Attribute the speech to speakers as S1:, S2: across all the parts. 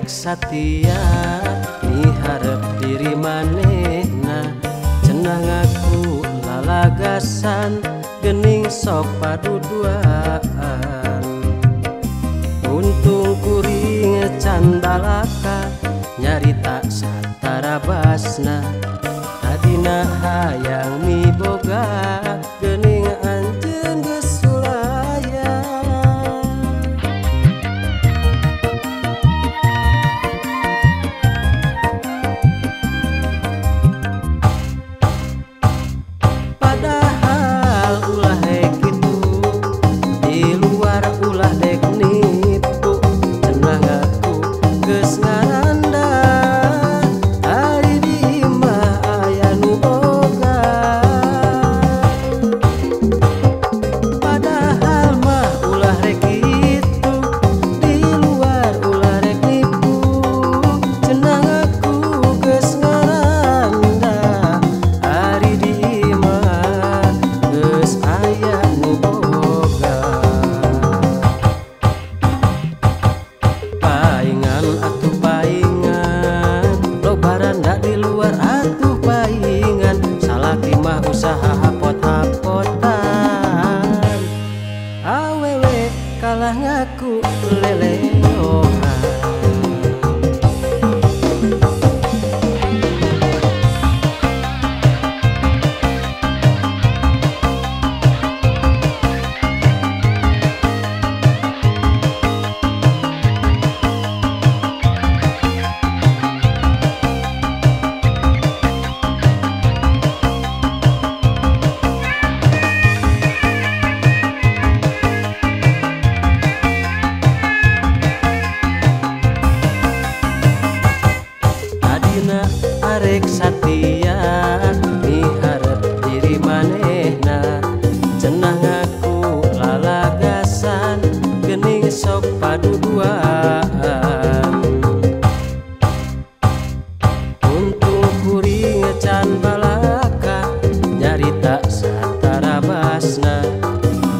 S1: arek satia miharep diri manehna cenah ngaku lalagasan geuning sok paduduaan untung kuring can balaka nyarita satara basna tadina hayang miboga geuning anjeun geus sulaya padahal ulah dek kitu di luar ulah dek nipu cenah ngaku geus ngaranda ari di imah aya nu boga padahal mah ulah rek kitu di luar ulah rek nipu cenah ngaku geus ngaranda ari di imah geus aya nu boga paingan atuh paingan lobaranda di luar atuh paingan salaki mah usaha hapot-hapotan awewe kalah ngaku leleohan arek satia miharep diri manehna cenah ngaku lalagasan geuning sok paduduaan untung kuring can balaka nyarita satara basna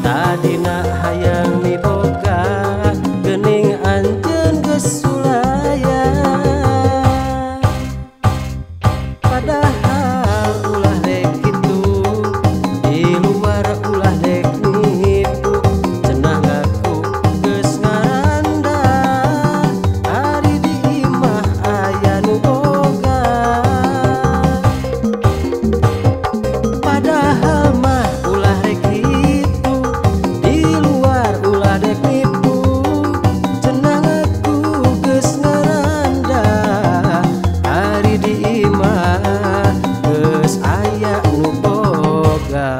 S1: tadina hayang miboga geuning anjeun geus sulaya padahal ulah dek kitu di luar ulah dek nipu cenah ngaku geus ngaranda ari di imah aya nu boga padahal mah ulah dek kitu di luar ulah dek nipu cenah ngaku geus ngaranda ari di imah geus aya nu boga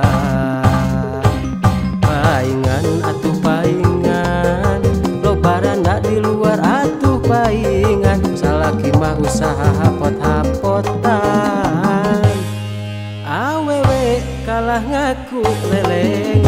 S1: paingan atuh paingan lobaranda di luar atuh paingan salaki mah usaha hapot-hapotan awewe kalah ngaku leleng